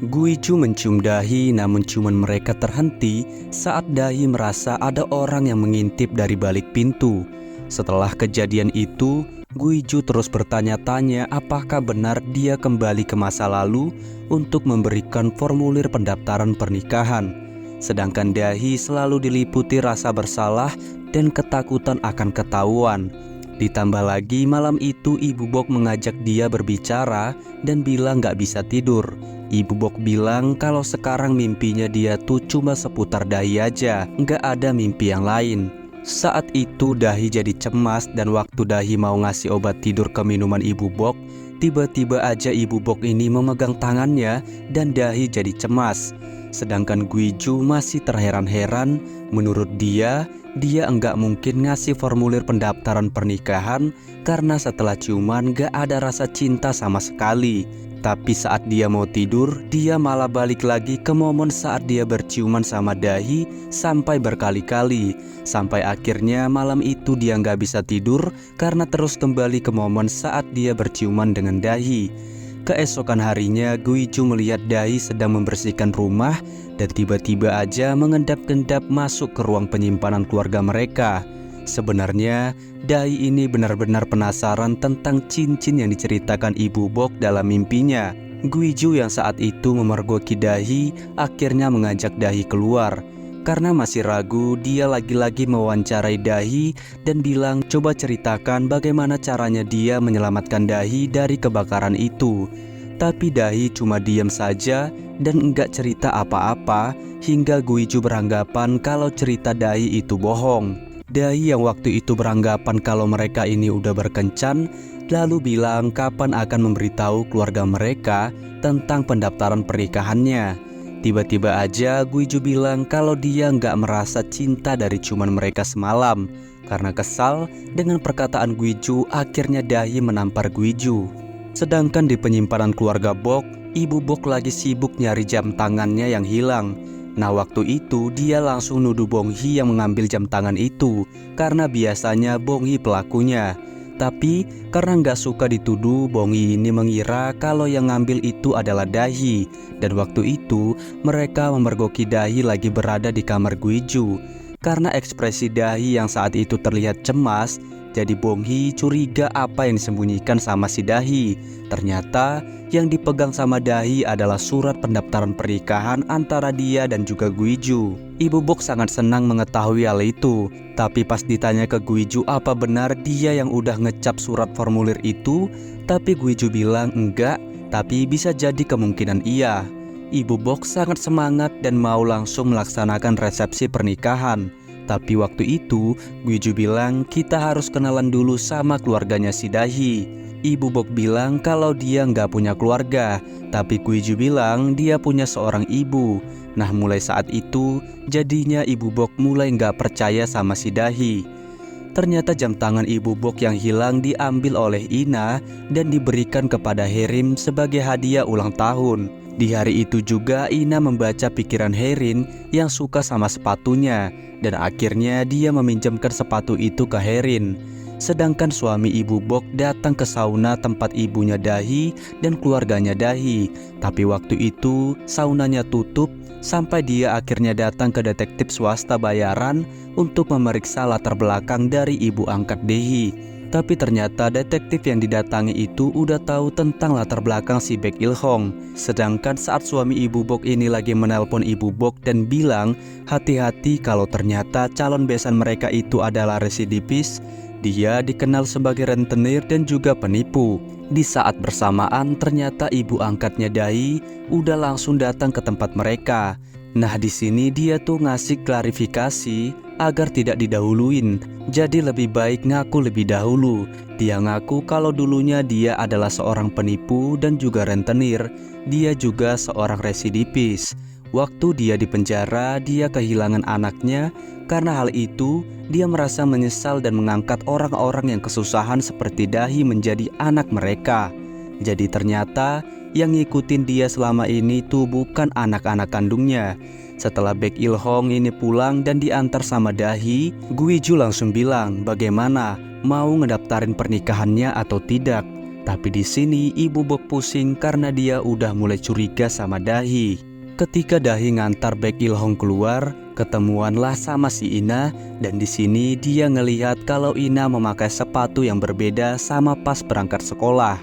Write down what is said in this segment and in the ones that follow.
Guiju mencium dahi, namun ciuman mereka terhenti saat dahi merasa ada orang yang mengintip dari balik pintu. Setelah kejadian itu, Guiju terus bertanya-tanya apakah benar dia kembali ke masa lalu untuk memberikan formulir pendaftaran pernikahan. Sedangkan dahi selalu diliputi rasa bersalah dan ketakutan akan ketahuan. Ditambah lagi malam itu Ibu Bok mengajak dia berbicara dan bilang gak bisa tidur. Ibu Bok bilang kalau sekarang mimpinya dia tuh cuma seputar dahi aja, gak ada mimpi yang lain. Saat itu dahi jadi cemas dan waktu dahi mau ngasih obat tidur ke minuman Ibu Bok, tiba-tiba aja Ibu Bok ini memegang tangannya dan dahi jadi cemas. Sedangkan Guiju masih terheran-heran. Menurut dia enggak mungkin ngasih formulir pendaftaran pernikahan karena setelah ciuman gak ada rasa cinta sama sekali. Tapi saat dia mau tidur, dia malah balik lagi ke momen saat dia berciuman sama dahi sampai berkali-kali. Sampai akhirnya malam itu dia nggak bisa tidur karena terus kembali ke momen saat dia berciuman dengan dahi. Keesokan harinya, Guiju melihat dahi sedang membersihkan rumah dan tiba-tiba aja mengendap-endap masuk ke ruang penyimpanan keluarga mereka. Sebenarnya, dahi ini benar-benar penasaran tentang cincin yang diceritakan Ibu Bok dalam mimpinya. Guiju yang saat itu memergoki dahi akhirnya mengajak dahi keluar. Karena masih ragu, dia lagi-lagi mewawancarai dahi dan bilang coba ceritakan bagaimana caranya dia menyelamatkan dahi dari kebakaran itu. Tapi dahi cuma diam saja dan enggak cerita apa-apa hingga Guiju beranggapan kalau cerita dahi itu bohong. Dahi yang waktu itu beranggapan kalau mereka ini udah berkencan, lalu bilang kapan akan memberitahu keluarga mereka tentang pendaftaran pernikahannya. Tiba-tiba aja Guiju bilang kalau dia nggak merasa cinta dari ciuman mereka semalam. Karena kesal dengan perkataan Guiju, akhirnya dahi menampar Guiju. Sedangkan di penyimpanan keluarga Bok, Ibu Bok lagi sibuk nyari jam tangannya yang hilang. Nah waktu itu dia langsung nuduh Bonghi yang mengambil jam tangan itu karena biasanya Bonghi pelakunya. Tapi karena nggak suka dituduh, Bonghi ini mengira kalau yang ngambil itu adalah dahi. Dan waktu itu mereka memergoki dahi lagi berada di kamar Guiju. Karena ekspresi dahi yang saat itu terlihat cemas, jadi Bonghi curiga apa yang disembunyikan sama si dahi. Ternyata yang dipegang sama dahi adalah surat pendaftaran pernikahan antara dia dan juga Guiju. Ibu Bok sangat senang mengetahui hal itu. Tapi pas ditanya ke Guiju apa benar dia yang udah ngecap surat formulir itu, tapi Guiju bilang enggak, tapi bisa jadi kemungkinan iya. Ibu Bok sangat semangat dan mau langsung melaksanakan resepsi pernikahan. Tapi waktu itu Guiju bilang kita harus kenalan dulu sama keluarganya si dahi. Ibu Bok bilang kalau dia nggak punya keluarga, tapi Guiju bilang dia punya seorang ibu. Nah mulai saat itu jadinya Ibu Bok mulai nggak percaya sama si dahi. Ternyata jam tangan Ibu Bok yang hilang diambil oleh Ina dan diberikan kepada Herim sebagai hadiah ulang tahun. Di hari itu juga Ina membaca pikiran Herin yang suka sama sepatunya dan akhirnya dia meminjamkan sepatu itu ke Herin. Sedangkan suami Ibu Bok datang ke sauna tempat ibunya dahi dan keluarganya dahi. Tapi waktu itu saunanya tutup sampai dia akhirnya datang ke detektif swasta bayaran untuk memeriksa latar belakang dari ibu angkat dahi. Tapi ternyata detektif yang didatangi itu udah tahu tentang latar belakang si Baek Il Hong. Sedangkan saat suami Ibu Bok ini lagi menelpon Ibu Bok dan bilang hati-hati kalau ternyata calon besan mereka itu adalah residipis, dia dikenal sebagai rentenir dan juga penipu. Di saat bersamaan ternyata ibu angkatnya dahi udah langsung datang ke tempat mereka. Nah di sini dia tuh ngasih klarifikasi agar tidak didahuluin. Jadi lebih baik ngaku lebih dahulu. Dia ngaku kalau dulunya dia adalah seorang penipu dan juga rentenir. Dia juga seorang residipis. Waktu dia di penjara, dia kehilangan anaknya. Karena hal itu, dia merasa menyesal dan mengangkat orang-orang yang kesusahan seperti dahi menjadi anak mereka. Jadi ternyata yang ngikutin dia selama ini tuh bukan anak-anak kandungnya. Setelah Baek Il Hong ini pulang dan diantar sama dahi, Guiju langsung bilang bagaimana mau ngedaftarin pernikahannya atau tidak. Tapi di sini Ibu Bok pusing karena dia udah mulai curiga sama Dahi. Ketika Dahi ngantar Baek Il-hong keluar, ketemuanlah sama si Ina, dan di sini dia ngelihat kalau Ina memakai sepatu yang berbeda sama pas berangkat sekolah.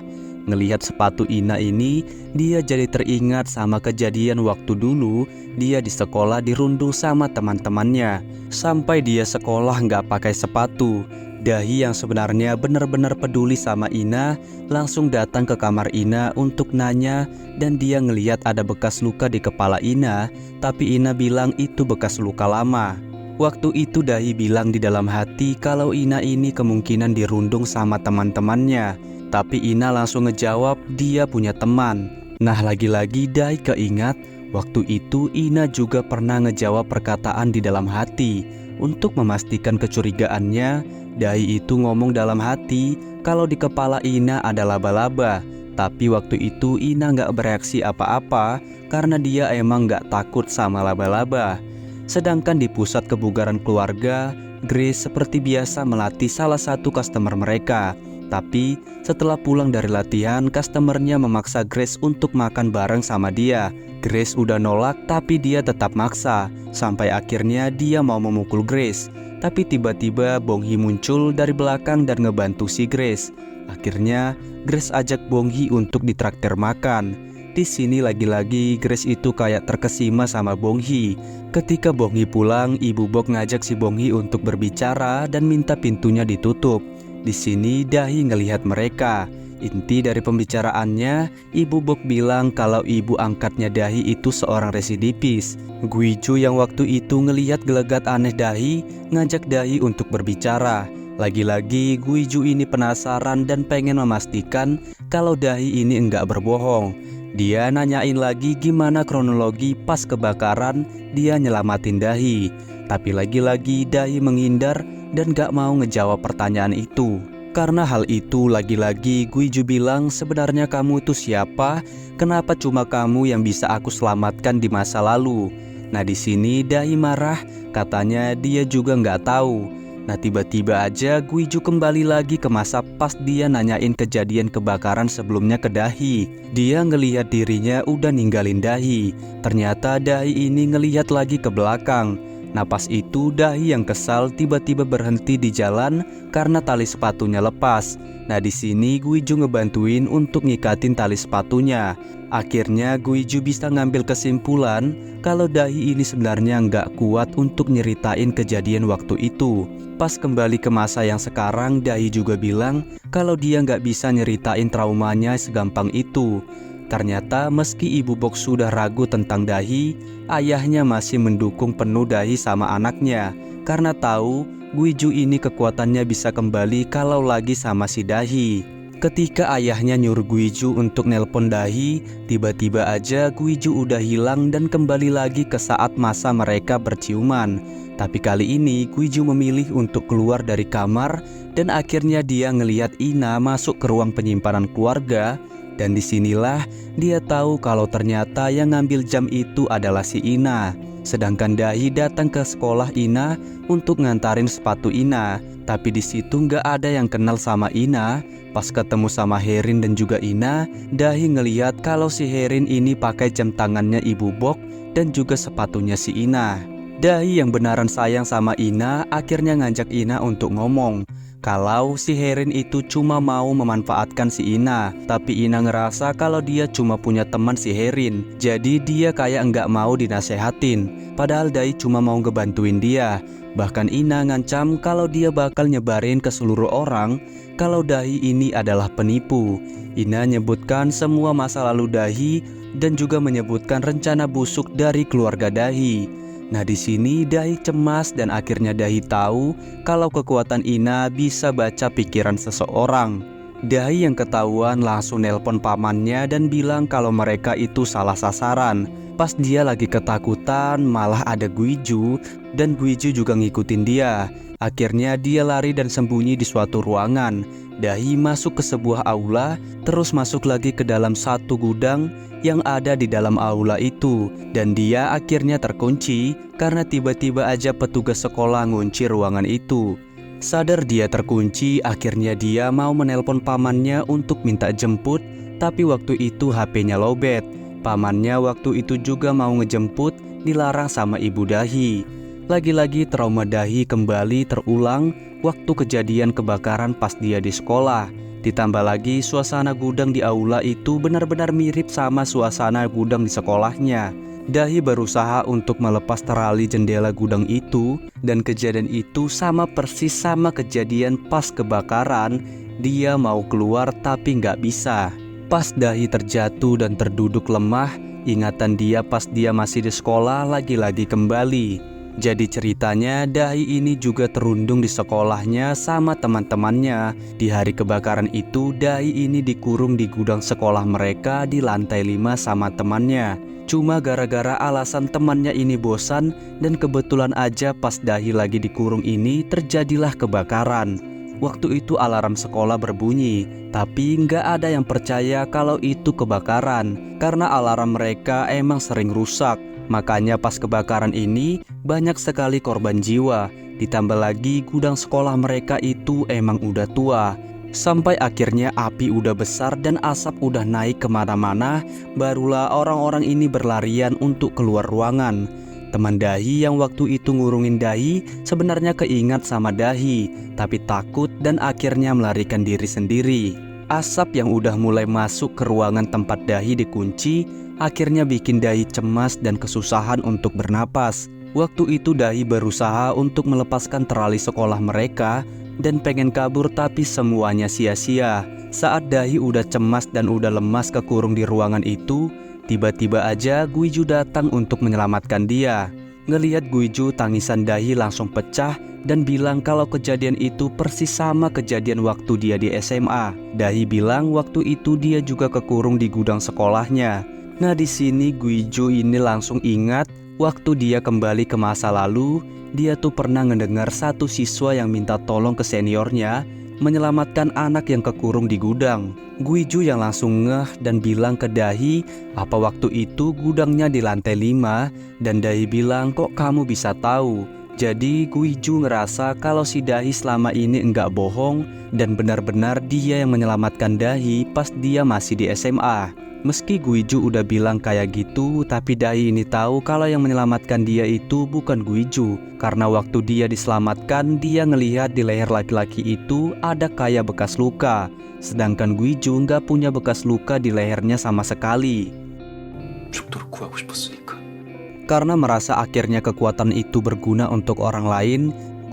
Ngelihat sepatu Ina ini, dia jadi teringat sama kejadian waktu dulu dia di sekolah dirundung sama teman-temannya. Sampai dia sekolah nggak pakai sepatu. Dahi yang sebenarnya benar-benar peduli sama Ina langsung datang ke kamar Ina untuk nanya, dan dia ngelihat ada bekas luka di kepala Ina, tapi Ina bilang itu bekas luka lama. Waktu itu Dahi bilang di dalam hati kalau Ina ini kemungkinan dirundung sama teman-temannya. Tapi Ina langsung ngejawab dia punya teman. Nah, lagi-lagi Dahi keingat waktu itu Ina juga pernah ngejawab perkataan di dalam hati. Untuk memastikan kecurigaannya, Dahi itu ngomong dalam hati kalau di kepala Ina ada laba-laba. Tapi waktu itu Ina nggak bereaksi apa-apa karena dia emang nggak takut sama laba-laba. Sedangkan di pusat kebugaran keluarga, Grace seperti biasa melatih salah satu customer mereka. Tapi setelah pulang dari latihan, customernya memaksa Grace untuk makan bareng sama dia. Grace udah nolak tapi dia tetap maksa. Sampai akhirnya dia mau memukul Grace. Tapi tiba-tiba Bong Hee muncul dari belakang dan ngebantu si Grace. Akhirnya Grace ajak Bong Hee untuk ditraktir makan. Di sini lagi-lagi Grace itu kayak terkesima sama Bong Hee. Ketika Bong Hee pulang, Ibu Bok ngajak si Bong Hee untuk berbicara dan minta pintunya ditutup. Di sini Dahi ngelihat mereka. Inti dari pembicaraannya, Ibu Bok bilang kalau ibu angkatnya Dahi itu seorang residivis. Guiju yang waktu itu ngelihat gelagat aneh Dahi, ngajak Dahi untuk berbicara. Lagi-lagi Guiju ini penasaran dan pengen memastikan kalau Dahi ini enggak berbohong. Dia nanyain lagi gimana kronologi pas kebakaran dia nyelamatin Dahi. Tapi lagi-lagi Dahi menghindar dan gak mau ngejawab pertanyaan itu. Karena hal itu lagi-lagi Guiju bilang sebenarnya kamu itu siapa? Kenapa cuma kamu yang bisa aku selamatkan di masa lalu? Nah di sini Dahi marah, katanya dia juga nggak tahu. Nah tiba-tiba aja Guiju kembali lagi ke masa pas dia nanyain kejadian kebakaran sebelumnya ke Dahi. Dia ngelihat dirinya udah ninggalin Dahi. Ternyata Dahi ini ngelihat lagi ke belakang. Nah pas itu Dahi yang kesal tiba-tiba berhenti di jalan karena tali sepatunya lepas. Nah di sini Guiju ngebantuin untuk ngikatin tali sepatunya. Akhirnya Guiju bisa ngambil kesimpulan kalau Dahi ini sebenarnya nggak kuat untuk nyeritain kejadian waktu itu. Pas kembali ke masa yang sekarang, Dahi juga bilang kalau dia nggak bisa nyeritain traumanya segampang itu. Ternyata meski Ibu Bok sudah ragu tentang Dahi, ayahnya masih mendukung penuh Dahi sama anaknya. Karena tahu Guiju ini kekuatannya bisa kembali kalau lagi sama si Dahi. Ketika ayahnya nyuruh Guiju untuk nelpon Dahi, tiba-tiba aja Guiju udah hilang dan kembali lagi ke saat masa mereka berciuman. Tapi kali ini Guiju memilih untuk keluar dari kamar dan akhirnya dia ngelihat Ina masuk ke ruang penyimpanan keluarga. Dan disinilah dia tahu kalau ternyata yang ngambil jam itu adalah si Ina. Sedangkan Dahi datang ke sekolah Ina untuk ngantarin sepatu Ina. Tapi di situ nggak ada yang kenal sama Ina. Pas ketemu sama Herin dan juga Ina, Dahi ngelihat kalau si Herin ini pakai jam tangannya Ibu Bok dan juga sepatunya si Ina. Dahi yang benaran sayang sama Ina akhirnya ngajak Ina untuk ngomong kalau si Herin itu cuma mau memanfaatkan si Ina. Tapi Ina ngerasa kalau dia cuma punya teman si Herin, jadi dia kayak nggak mau dinasehatin. Padahal Dahi cuma mau ngebantuin dia. Bahkan Ina ngancam kalau dia bakal nyebarin ke seluruh orang kalau Dahi ini adalah penipu. Ina nyebutkan semua masa lalu Dahi dan juga menyebutkan rencana busuk dari keluarga Dahi. Nah di sini Dahi cemas dan akhirnya Dahi tahu kalau kekuatan Ina bisa baca pikiran seseorang. Dahi yang ketahuan langsung nelpon pamannya dan bilang kalau mereka itu salah sasaran. Pas dia lagi ketakutan malah ada Guiju dan Guiju juga ngikutin dia. Akhirnya dia lari dan sembunyi di suatu ruangan. Dahi masuk ke sebuah aula, terus masuk lagi ke dalam satu gudang yang ada di dalam aula itu. Dan dia akhirnya terkunci karena tiba-tiba aja petugas sekolah ngunci ruangan itu. Sadar dia terkunci, akhirnya dia mau menelpon pamannya untuk minta jemput, tapi waktu itu HP-nya lowbat. Pamannya waktu itu juga mau ngejemput, dilarang sama ibu Dahi. Lagi-lagi trauma Dahi kembali terulang waktu kejadian kebakaran pas dia di sekolah. Ditambah lagi suasana gudang di aula itu benar-benar mirip sama suasana gudang di sekolahnya. Dahi berusaha untuk melepas terali jendela gudang itu, dan kejadian itu sama persis sama kejadian pas kebakaran. Dia mau keluar tapi nggak bisa. Pas Dahi terjatuh dan terduduk lemah, ingatan dia pas dia masih di sekolah lagi-lagi kembali. Jadi ceritanya Dahi ini juga terundung di sekolahnya sama teman-temannya. Di hari kebakaran itu Dahi ini dikurung di gudang sekolah mereka di lantai 5 sama temannya. Cuma gara-gara alasan temannya ini bosan, dan kebetulan aja pas Dahi lagi dikurung ini terjadilah kebakaran. Waktu itu alarm sekolah berbunyi, tapi nggak ada yang percaya kalau itu kebakaran karena alarm mereka emang sering rusak. Makanya pas kebakaran ini banyak sekali korban jiwa. Ditambah lagi gudang sekolah mereka itu emang udah tua. Sampai akhirnya api udah besar dan asap udah naik kemana-mana, barulah orang-orang ini berlarian untuk keluar ruangan. Teman Dahi yang waktu itu ngurungin Dahi sebenarnya keingat sama Dahi, tapi takut dan akhirnya melarikan diri sendiri. Asap yang udah mulai masuk ke ruangan tempat Dahi dikunci, akhirnya bikin Dahi cemas dan kesusahan untuk bernapas. Waktu itu Dahi berusaha untuk melepaskan terali sekolah mereka dan pengen kabur, tapi semuanya sia-sia. Saat Dahi udah cemas dan udah lemas kekurung di ruangan itu, tiba-tiba aja Guiju datang untuk menyelamatkan dia. Ngelihat Guiju, tangisan Dahi langsung pecah dan bilang kalau kejadian itu persis sama kejadian waktu dia di SMA. Dahi bilang waktu itu dia juga kekurung di gudang sekolahnya. Nah, di sini Guiju ini langsung ingat waktu dia kembali ke masa lalu, dia tuh pernah ngedengar satu siswa yang minta tolong ke seniornya menyelamatkan anak yang kekurung di gudang. Guiju yang langsung ngeh dan bilang ke Dahi apa waktu itu gudangnya di lantai 5, dan Dahi bilang kok kamu bisa tahu. Jadi Guiju ngerasa kalau si Dahi selama ini enggak bohong dan benar-benar dia yang menyelamatkan Dahi pas dia masih di SMA. Meski Guiju udah bilang kayak gitu, tapi Dahi ini tahu kalau yang menyelamatkan dia itu bukan Guiju. Karena waktu dia diselamatkan, dia ngelihat di leher laki-laki itu ada kayak bekas luka. Sedangkan Guiju nggak punya bekas luka di lehernya sama sekali. Karena merasa akhirnya kekuatan itu berguna untuk orang lain,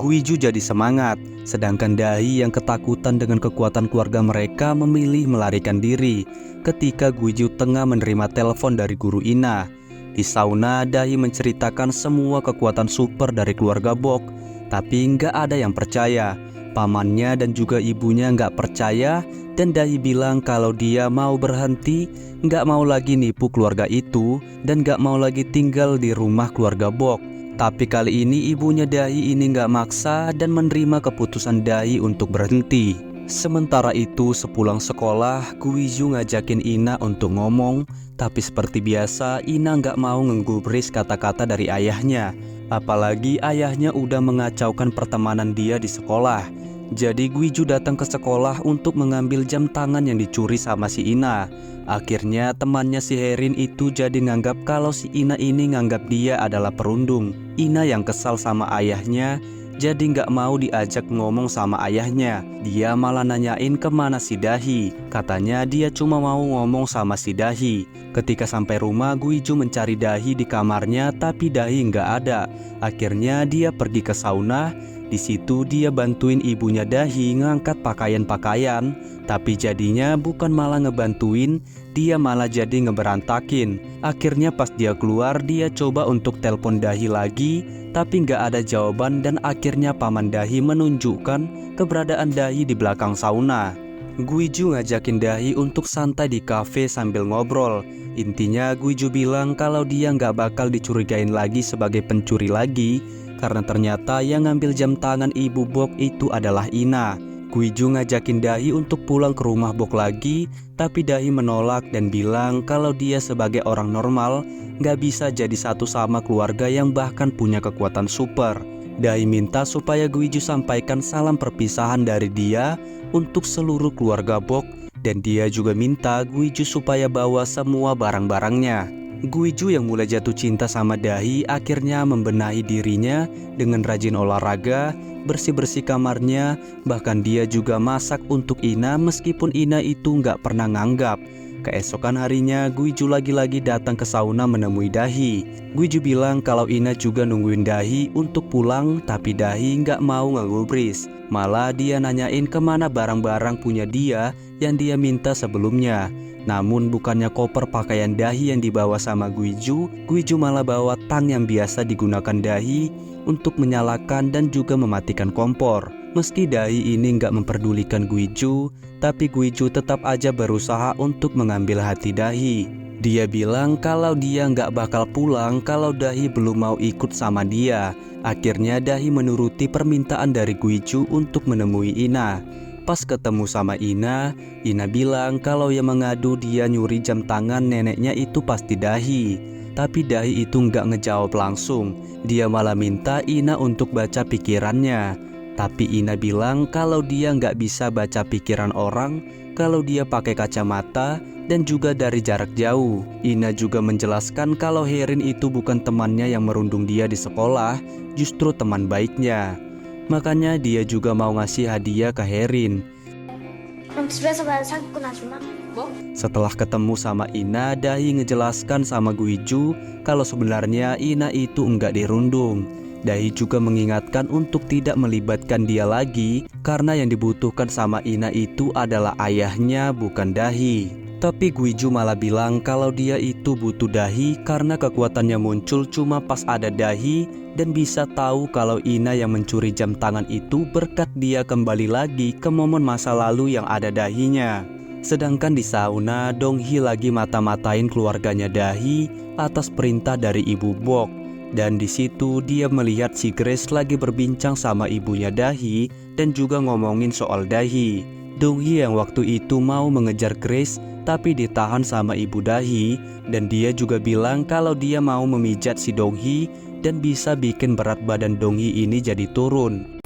Guiju jadi semangat. Sedangkan Dahi yang ketakutan dengan kekuatan keluarga mereka memilih melarikan diri ketika Guiju tengah menerima telepon dari guru Ina. Di sauna, Dahi menceritakan semua kekuatan super dari keluarga Bok, tapi nggak ada yang percaya. Pamannya dan juga ibunya nggak percaya, dan Dahi bilang kalau dia mau berhenti, nggak mau lagi nipu keluarga itu, dan nggak mau lagi tinggal di rumah keluarga Bok. Tapi kali ini ibunya Dahi ini nggak maksa dan menerima keputusan Dahi untuk berhenti. Sementara itu sepulang sekolah, Guiju ngajakin Ina untuk ngomong, tapi seperti biasa Ina nggak mau menggubris kata-kata dari ayahnya. Apalagi ayahnya udah mengacaukan pertemanan dia di sekolah. Jadi Guiju datang ke sekolah untuk mengambil jam tangan yang dicuri sama si Ina. Akhirnya temannya si Herin itu jadi nganggap kalau si Ina ini nganggap dia adalah perundung. Ina yang kesal sama ayahnya jadi nggak mau diajak ngomong sama ayahnya. Dia malah nanyain kemana si Dahi. Katanya dia cuma mau ngomong sama si Dahi. Ketika sampai rumah, Guiju mencari Dahi di kamarnya, tapi Dahi nggak ada. Akhirnya dia pergi ke sauna. Di situ dia bantuin ibunya Dahi ngangkat pakaian-pakaian, tapi jadinya bukan malah ngebantuin, dia malah jadi ngeberantakin. Akhirnya pas dia keluar, dia coba untuk telepon Dahi lagi, tapi nggak ada jawaban, dan akhirnya paman Dahi menunjukkan keberadaan Dahi di belakang sauna. Guiju ngajakin Dahi untuk santai di kafe sambil ngobrol. Intinya Guiju bilang kalau dia nggak bakal dicurigain lagi sebagai pencuri lagi, karena ternyata yang ngambil jam tangan ibu Bok itu adalah Ina. Guiju ngajakin Dahi untuk pulang ke rumah Bok lagi, tapi Dahi menolak dan bilang kalau dia sebagai orang normal nggak bisa jadi satu sama keluarga yang bahkan punya kekuatan super. Dahi minta supaya Guiju sampaikan salam perpisahan dari dia untuk seluruh keluarga Bok, dan dia juga minta Guiju supaya bawa semua barang-barangnya. Guiju yang mulai jatuh cinta sama Dahi akhirnya membenahi dirinya dengan rajin olahraga, bersih-bersih kamarnya, bahkan dia juga masak untuk Ina meskipun Ina itu nggak pernah nganggap. Keesokan harinya, Guiju lagi-lagi datang ke sauna menemui Dahi. Guiju bilang kalau Ina juga nungguin Dahi untuk pulang, tapi Dahi nggak mau ngegubris. Malah dia nanyain kemana barang-barang punya dia yang dia minta sebelumnya. Namun bukannya koper pakaian Dahi yang dibawa sama Guiju, Guiju malah bawa tang yang biasa digunakan Dahi untuk menyalakan dan juga mematikan kompor. Meski Dahi ini nggak memperdulikan Guiju, tapi Guiju tetap aja berusaha untuk mengambil hati Dahi. Dia bilang kalau dia nggak bakal pulang kalau Dahi belum mau ikut sama dia. Akhirnya Dahi menuruti permintaan dari Guiju untuk menemui Ina. Pas ketemu sama Ina bilang kalau yang mengadu dia nyuri jam tangan neneknya itu pasti Dahi. Tapi Dahi itu nggak ngejawab langsung. Dia malah minta Ina untuk baca pikirannya. Tapi Ina bilang kalau dia nggak bisa baca pikiran orang kalau dia pakai kacamata dan juga dari jarak jauh. Ina juga menjelaskan kalau Herin itu bukan temannya yang merundung dia di sekolah, justru teman baiknya. Makanya dia juga mau ngasih hadiah ke Herin. Setelah ketemu sama Ina, Dahi ngejelaskan sama Guiju kalau sebenarnya Ina itu enggak dirundung. Dahi juga mengingatkan untuk tidak melibatkan dia lagi karena yang dibutuhkan sama Ina itu adalah ayahnya, bukan Dahi. Tapi Guiju malah bilang kalau dia itu butuh Dahi karena kekuatannya muncul cuma pas ada Dahi dan bisa tahu kalau Ina yang mencuri jam tangan itu berkat dia kembali lagi ke momen masa lalu yang ada Dahinya. Sedangkan di sauna, Donghee lagi mata-matain keluarganya Dahi atas perintah dari Ibu Bok. Dan di situ dia melihat si Grace lagi berbincang sama ibunya Dahi dan juga ngomongin soal Dahi. Donghee yang waktu itu mau mengejar Grace tapi ditahan sama ibu Dahi, dan dia juga bilang kalau dia mau memijat si Donghee dan bisa bikin berat badan Donghee ini jadi turun.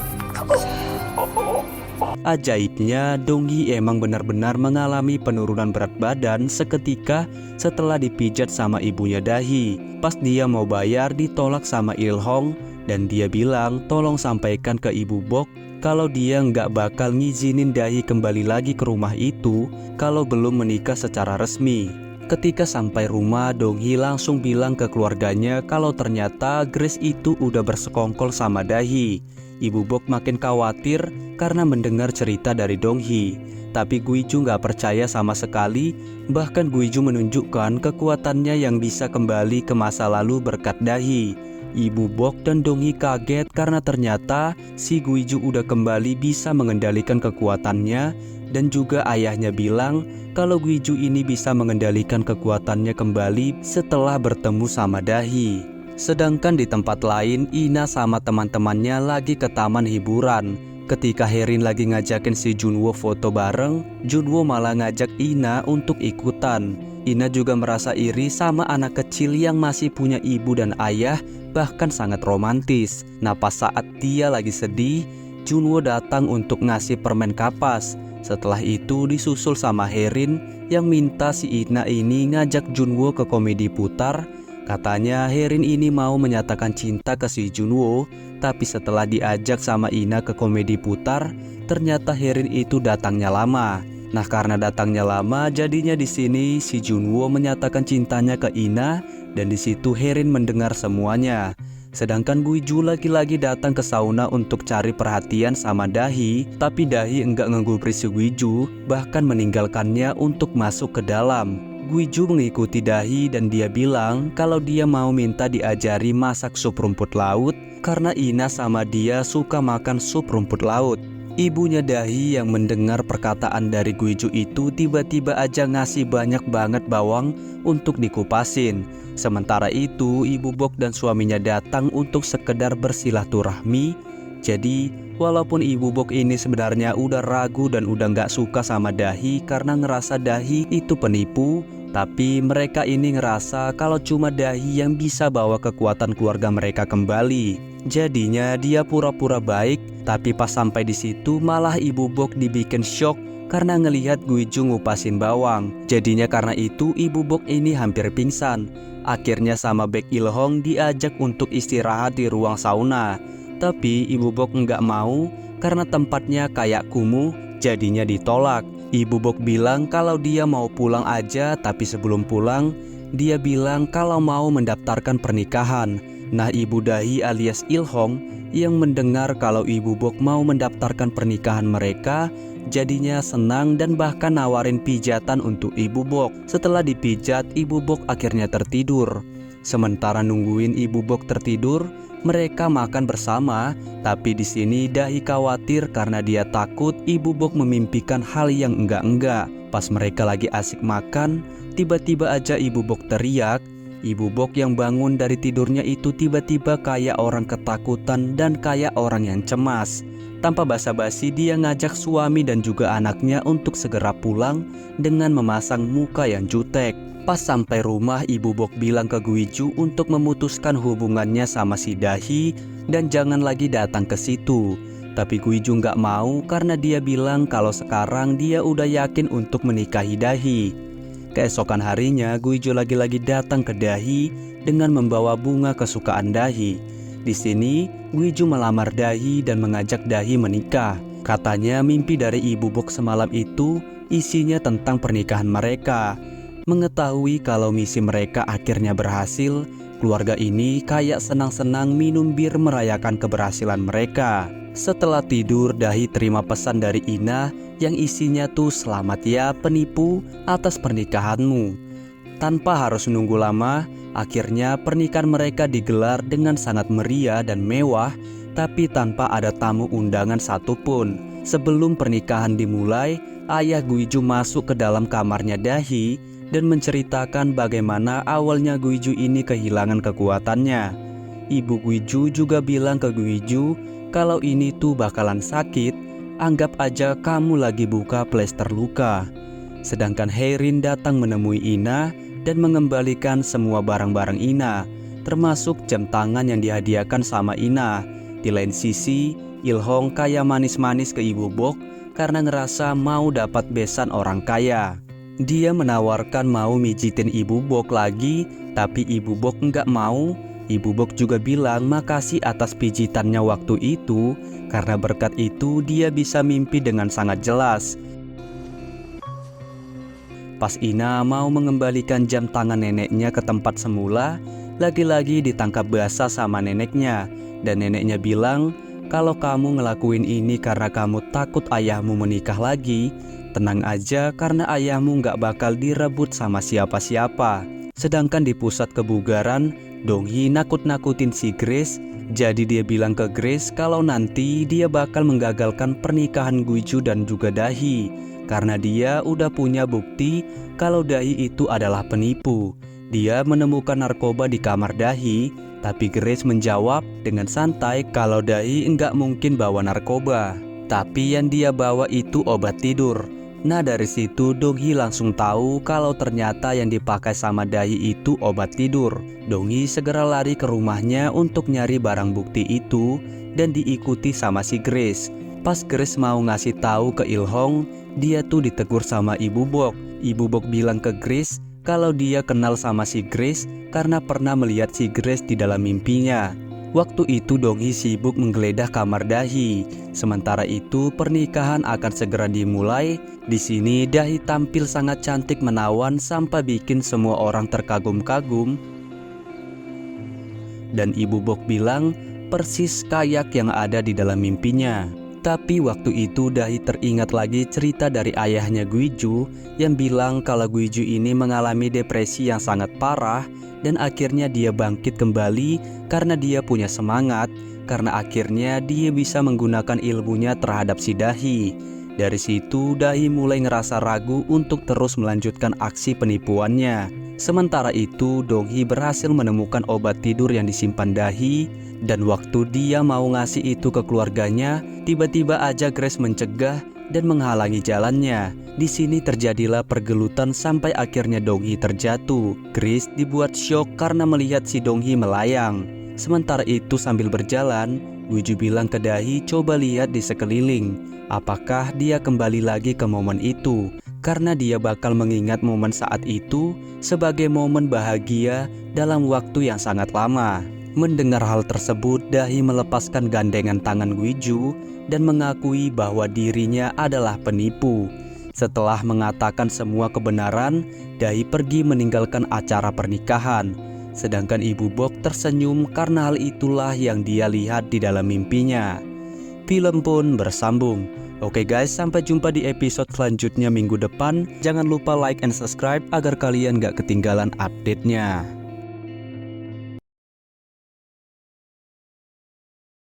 Ajaibnya, Donghee emang benar-benar mengalami penurunan berat badan seketika setelah dipijat sama ibunya Dahi. Pas dia mau bayar ditolak sama Ilhong dan dia bilang tolong sampaikan ke Ibu Bok kalau dia nggak bakal ngizinin Dahi kembali lagi ke rumah itu kalau belum menikah secara resmi. Ketika sampai rumah, Donghee langsung bilang ke keluarganya kalau ternyata Grace itu udah bersekongkol sama Dahi. Ibu Bok makin khawatir karena mendengar cerita dari Donghee. Tapi Guiju nggak percaya sama sekali, bahkan Guiju menunjukkan kekuatannya yang bisa kembali ke masa lalu berkat Dahi. Ibu Bok dan Donghee kaget karena ternyata si Guiju udah kembali bisa mengendalikan kekuatannya, dan juga ayahnya bilang kalau Guiju ini bisa mengendalikan kekuatannya kembali setelah bertemu sama Dahi. Sedangkan di tempat lain, Ina sama teman-temannya lagi ke taman hiburan. Ketika Herin lagi ngajakin si Junwo foto bareng, Junwo malah ngajak Ina untuk ikutan. Ina juga merasa iri sama anak kecil yang masih punya ibu dan ayah, bahkan sangat romantis. Nah, pas saat dia lagi sedih, Junwo datang untuk ngasih permen kapas. Setelah itu disusul sama Herin yang minta si Ina ini ngajak Junwo ke komedi putar. Katanya Herin ini mau menyatakan cinta ke si Junwo, tapi setelah diajak sama Ina ke komedi putar, ternyata Herin itu datangnya lama. Nah, karena datangnya lama, jadinya di sini si Junwo menyatakan cintanya ke Ina, dan di situ Herin mendengar semuanya. Sedangkan Guiju lagi-lagi datang ke sauna untuk cari perhatian sama Dahi, tapi Dahi enggak ngegubris si Guiju, bahkan meninggalkannya untuk masuk ke dalam. Guiju mengikuti Dahi dan dia bilang kalau dia mau minta diajari masak sup rumput laut karena Ina sama dia suka makan sup rumput laut. Ibunya Dahi yang mendengar perkataan dari Guiju itu tiba-tiba aja ngasih banyak banget bawang untuk dikupasin. Sementara itu Ibu Bok dan suaminya datang untuk sekedar bersilaturahmi. Jadi walaupun Ibu Bok ini sebenarnya udah ragu dan udah gak suka sama Dahi karena ngerasa Dahi itu penipu, Tapi mereka ini ngerasa kalau cuma Dahi yang bisa bawa kekuatan keluarga mereka kembali. Jadinya dia pura-pura baik, tapi pas sampai di situ malah Ibu Bok dibikin shock karena ngelihat Guiju ngupasin bawang. Jadinya karena itu Ibu Bok ini hampir pingsan. Akhirnya sama Baek Il-hong diajak untuk istirahat di ruang sauna. Tapi Ibu Bok nggak mau karena tempatnya kayak kumuh, jadinya ditolak. Ibu Bok bilang kalau dia mau pulang aja, tapi sebelum pulang dia bilang kalau mau mendaftarkan pernikahan. Nah, Ibu Dahi alias Il-hong yang mendengar kalau Ibu Bok mau mendaftarkan pernikahan mereka, jadinya senang dan bahkan nawarin pijatan untuk Ibu Bok. Setelah dipijat, Ibu Bok akhirnya tertidur. Sementara nungguin Ibu Bok tertidur, mereka makan bersama. Tapi di sini Dahi khawatir karena dia takut Ibu Bok memimpikan hal yang enggak-enggak. Pas mereka lagi asik makan, tiba-tiba aja Ibu Bok teriak. Ibu Bok yang bangun dari tidurnya itu tiba-tiba kayak orang ketakutan dan kayak orang yang cemas. Tanpa basa-basi dia ngajak suami dan juga anaknya untuk segera pulang dengan memasang muka yang jutek. Pas sampai rumah, Ibu Bok bilang ke Guiju untuk memutuskan hubungannya sama si Dahi dan jangan lagi datang ke situ. Tapi Guiju nggak mau karena dia bilang kalau sekarang dia udah yakin untuk menikahi Dahi. Keesokan harinya, Guiju lagi-lagi datang ke Dahi dengan membawa bunga kesukaan Dahi. Di sini, Guiju melamar Dahi dan mengajak Dahi menikah. Katanya mimpi dari Ibu Bok semalam itu isinya tentang pernikahan mereka. Mengetahui kalau misi mereka akhirnya berhasil, keluarga ini kayak senang-senang minum bir merayakan keberhasilan mereka. Setelah tidur, Dahi terima pesan dari Ina yang isinya tuh selamat ya penipu atas pernikahanmu. Tanpa harus nunggu lama, akhirnya pernikahan mereka digelar dengan sangat meriah dan mewah, tapi tanpa ada tamu undangan satupun. Sebelum pernikahan dimulai, ayah Guiju masuk ke dalam kamarnya Dahi dan menceritakan bagaimana awalnya Guiju ini kehilangan kekuatannya. Ibu Guiju juga bilang ke Guiju kalau ini tuh bakalan sakit, anggap aja kamu lagi buka plester luka. Sedangkan Heirin datang menemui Ina dan mengembalikan semua barang-barang Ina, termasuk jam tangan yang dihadiahkan sama Ina. Di lain sisi, Il-hong kayak manis-manis ke Ibu Bok karena ngerasa mau dapat besan orang kaya. Dia menawarkan mau mijitin Ibu Bok lagi, tapi Ibu Bok nggak mau. Ibu Bok juga bilang makasih atas pijitannya waktu itu, karena berkat itu dia bisa mimpi dengan sangat jelas. Pas Ina mau mengembalikan jam tangan neneknya ke tempat semula, lagi-lagi ditangkap basah sama neneknya. Dan neneknya bilang, kalau kamu ngelakuin ini karena kamu takut ayahmu menikah lagi, tenang aja karena ayahmu nggak bakal direbut sama siapa-siapa. Sedangkan di pusat kebugaran, Donghee nakut-nakutin si Grace. Jadi dia bilang ke Grace kalau nanti dia bakal menggagalkan pernikahan Guiju dan juga Dahi, karena dia udah punya bukti kalau Dahi itu adalah penipu. Dia menemukan narkoba di kamar Dahi, tapi Grace menjawab dengan santai kalau Dahi nggak mungkin bawa narkoba, tapi yang dia bawa itu obat tidur. Nah dari situ Donghee langsung tahu kalau ternyata yang dipakai sama Dahi itu obat tidur. Donghee segera lari ke rumahnya untuk nyari barang bukti itu dan diikuti sama si Grace. Pas Grace mau ngasih tahu ke Il-hong, dia tuh ditegur sama Ibu Bok. Ibu Bok bilang ke Grace kalau dia kenal sama si Grace karena pernah melihat si Grace di dalam mimpinya. Waktu itu Donghee sibuk menggeledah kamar Dahi. Sementara itu pernikahan akan segera dimulai. Di sini Dahi tampil sangat cantik menawan sampai bikin semua orang terkagum-kagum. Dan Ibu Bok bilang persis kayak yang ada di dalam mimpinya. Tapi waktu itu Dahi teringat lagi cerita dari ayahnya Guiju yang bilang kalau Guiju ini mengalami depresi yang sangat parah dan akhirnya dia bangkit kembali karena dia punya semangat, karena akhirnya dia bisa menggunakan ilmunya terhadap si Dahi. Dari situ Dahi mulai ngerasa ragu untuk terus melanjutkan aksi penipuannya. Sementara itu Donghee berhasil menemukan obat tidur yang disimpan Dahi, dan waktu dia mau ngasih itu ke keluarganya, tiba-tiba aja Grace mencegah dan menghalangi jalannya. Di sini terjadilah pergelutan sampai akhirnya Donghee terjatuh. Chris dibuat syok karena melihat si Donghee melayang. Sementara itu sambil berjalan, Guiju bilang ke Dahi coba lihat di sekeliling. Apakah dia kembali lagi ke momen itu? Karena dia bakal mengingat momen saat itu sebagai momen bahagia dalam waktu yang sangat lama. Mendengar hal tersebut, Dahi melepaskan gandengan tangan Guiju dan mengakui bahwa dirinya adalah penipu. Setelah mengatakan semua kebenaran, Dahi pergi meninggalkan acara pernikahan. Sedangkan Ibu Bok tersenyum karena hal itulah yang dia lihat di dalam mimpinya. Film pun bersambung. Oke guys, sampai jumpa di episode selanjutnya minggu depan. Jangan lupa like and subscribe agar kalian gak ketinggalan update-nya.